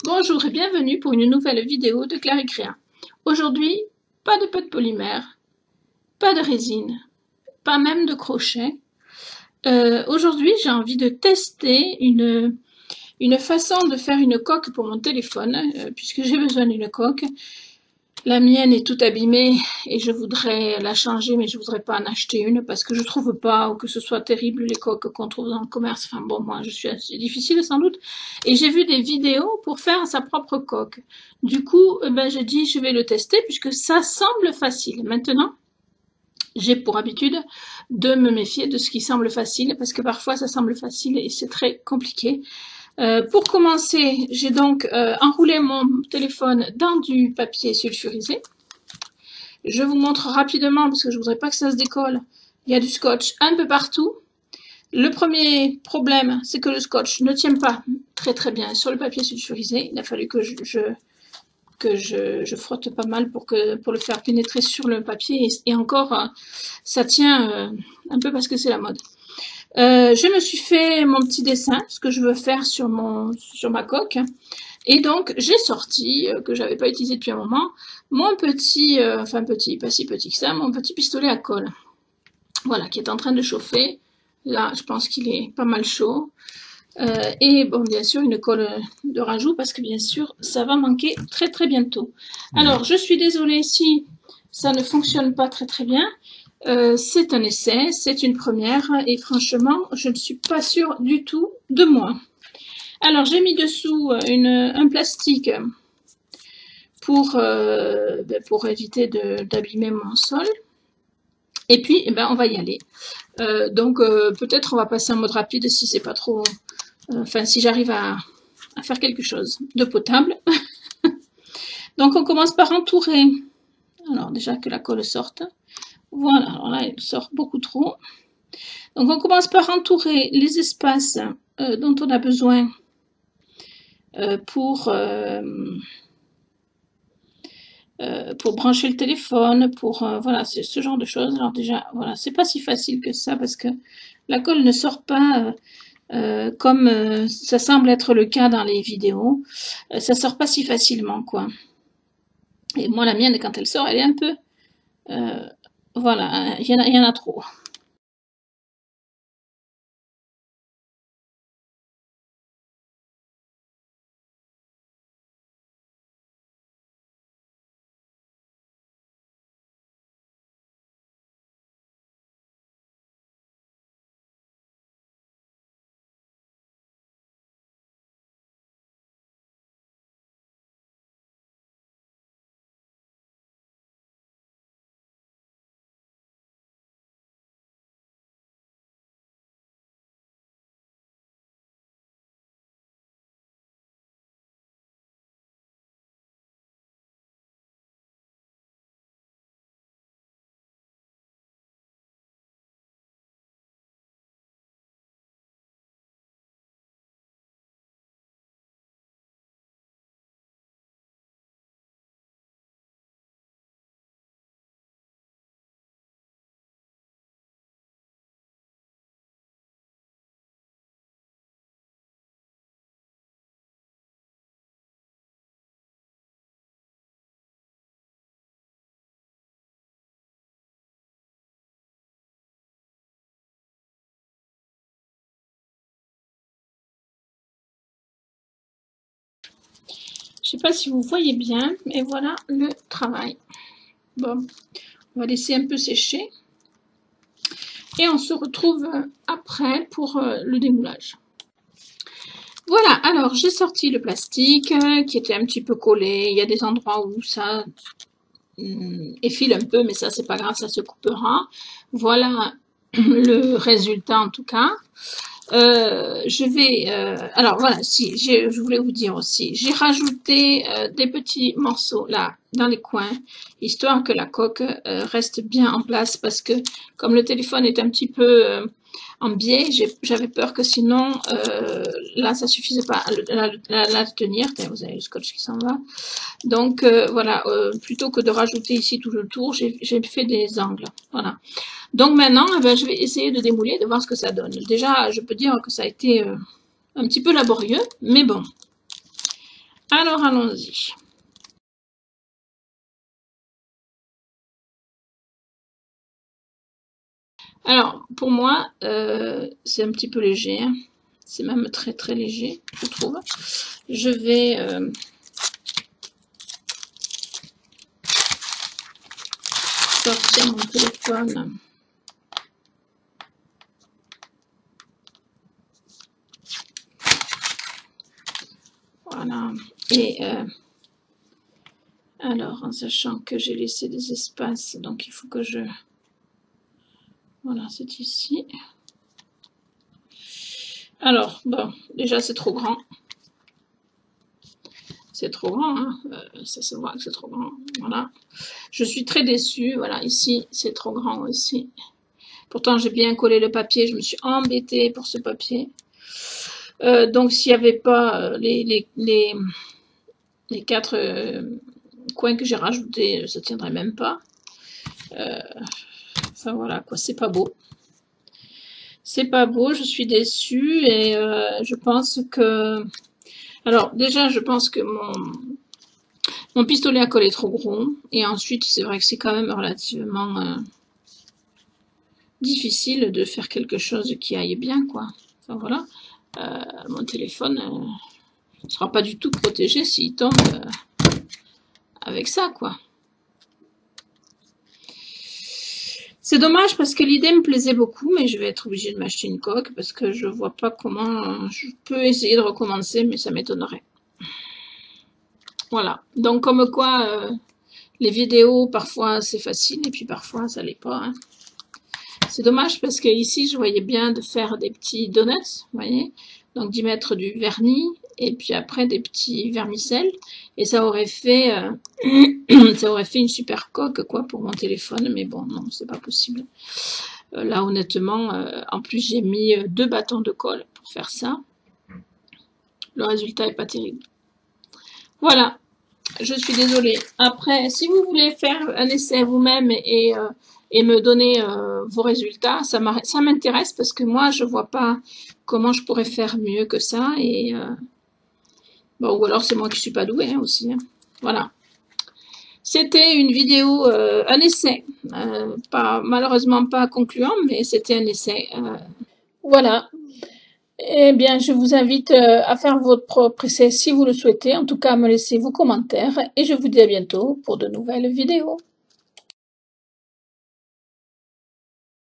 Bonjour et bienvenue pour une nouvelle vidéo de Claricrea. Aujourd'hui, pas de pâte de polymère, pas de résine, pas même de crochet. Aujourd'hui, j'ai envie de tester une façon de faire une coque pour mon téléphone, puisque j'ai besoin d'une coque. La mienne est toute abîmée et je voudrais la changer, mais je voudrais pas en acheter une parce que je trouve pas, ou que ce soit terrible, les coques qu'on trouve dans le commerce. Enfin bon, moi je suis assez difficile sans doute. Et j'ai vu des vidéos pour faire sa propre coque. Du coup, j'ai dit je vais le tester puisque ça semble facile. Maintenant, j'ai pour habitude de me méfier de ce qui semble facile parce que parfois ça semble facile et c'est très compliqué. Pour commencer, j'ai donc enroulé mon téléphone dans du papier sulfurisé. Je vous montre rapidement, parce que je voudrais pas que ça se décolle. Il y a du scotch un peu partout. Le premier problème, c'est que le scotch ne tient pas très bien sur le papier sulfurisé. Il a fallu que je frotte pas mal pour le faire pénétrer sur le papier. Et encore, ça tient un peu parce que c'est la mode. Je me suis fait mon petit dessin, ce que je veux faire sur ma coque. Et donc, j'ai sorti, que j'avais pas utilisé depuis un moment, mon petit, enfin petit, pas si petit que ça, mon petit pistolet à colle. Voilà, qui est en train de chauffer. Là, je pense qu'il est pas mal chaud. Et bon, bien sûr, une colle de rajout, parce que bien sûr, ça va manquer très bientôt. Alors, je suis désolée si ça ne fonctionne pas très bien. C'est un essai, c'est une première, et franchement, je ne suis pas sûre du tout de moi. Alors, j'ai mis dessous un plastique pour éviter d'abîmer mon sol. Et puis, on va y aller. Donc, peut-être on va passer en mode rapide si c'est pas trop... Enfin, si j'arrive à faire quelque chose de potable. Donc, on commence par entourer. Alors, déjà que la colle sorte. Voilà, alors là, elle sort beaucoup trop. Donc, on commence par entourer les espaces dont on a besoin pour brancher le téléphone, voilà, c'est ce genre de choses. Alors déjà, voilà, c'est pas si facile que ça parce que la colle ne sort pas comme ça semble être le cas dans les vidéos. Ça sort pas si facilement, quoi. Et moi, la mienne, quand elle sort, elle est un peu... voilà, il y en a trop. Je sais pas si vous voyez bien, mais voilà le travail. Bon, on va laisser un peu sécher. Et on se retrouve après pour le démoulage. Voilà, alors j'ai sorti le plastique qui était un petit peu collé. Il y a des endroits où ça effile un peu, mais ça c'est pas grave, ça se coupera. Voilà le résultat en tout cas. Alors voilà, si je voulais vous dire aussi, j'ai rajouté des petits morceaux là dans les coins, histoire que la coque reste bien en place, parce que comme le téléphone est un petit peu en biais, j'avais peur que sinon là ça suffisait pas à la tenir. Vous avez le scotch qui s'en va. Donc voilà, plutôt que de rajouter ici tout le tour, j'ai fait des angles. Voilà. Donc maintenant, je vais essayer de démouler, de voir ce que ça donne. Déjà, je peux dire que ça a été un petit peu laborieux, mais bon. Alors, allons-y. Alors, pour moi, c'est un petit peu léger. Hein. C'est même très très léger, je trouve. Je vais sortir mon téléphone. Voilà. Et alors, en sachant que j'ai laissé des espaces, donc il faut que je... Voilà, c'est ici. Alors, bon, déjà c'est trop grand. C'est trop grand, hein. Ça se voit que c'est trop grand. Voilà. Je suis très déçue. Voilà, ici, c'est trop grand aussi. Pourtant, j'ai bien collé le papier. Je me suis embêtée pour ce papier. Donc, s'il n'y avait pas les 4 coins que j'ai rajoutés, ça ne tiendrait même pas. Enfin, voilà, quoi. C'est pas beau. C'est pas beau. Je suis déçue et je pense que... Alors, déjà, je pense que mon pistolet à colle est trop gros. Et ensuite, c'est vrai que c'est quand même relativement difficile de faire quelque chose qui aille bien, quoi. Enfin, voilà. Mon téléphone ne sera pas du tout protégé s'il tombe avec ça, quoi. C'est dommage parce que l'idée me plaisait beaucoup, mais je vais être obligée de m'acheter une coque parce que je vois pas comment je peux essayer de recommencer, mais ça m'étonnerait. Voilà. Donc, comme quoi, les vidéos, parfois, c'est facile et puis parfois, ça l'est pas. Hein. C'est dommage parce que ici, je voyais bien de faire des petits donuts, vous voyez. Donc, d'y mettre du vernis et puis après des petits vermicelles. Et ça aurait fait, ça aurait fait une super coque, quoi, pour mon téléphone. Mais bon, non, c'est pas possible. Là, honnêtement, en plus, j'ai mis 2 bâtons de colle pour faire ça. Le résultat est pas terrible. Voilà. Je suis désolée. Après, si vous voulez faire un essai vous-même et me donner vos résultats, ça m'intéresse parce que moi, je vois pas comment je pourrais faire mieux que ça. Et bon, ou alors c'est moi qui suis pas douée hein, aussi. Hein. Voilà. C'était une vidéo, un essai, malheureusement pas concluant, mais c'était un essai. Voilà. Eh bien, je vous invite à faire votre propre essai si vous le souhaitez. En tout cas, à me laisser vos commentaires et je vous dis à bientôt pour de nouvelles vidéos.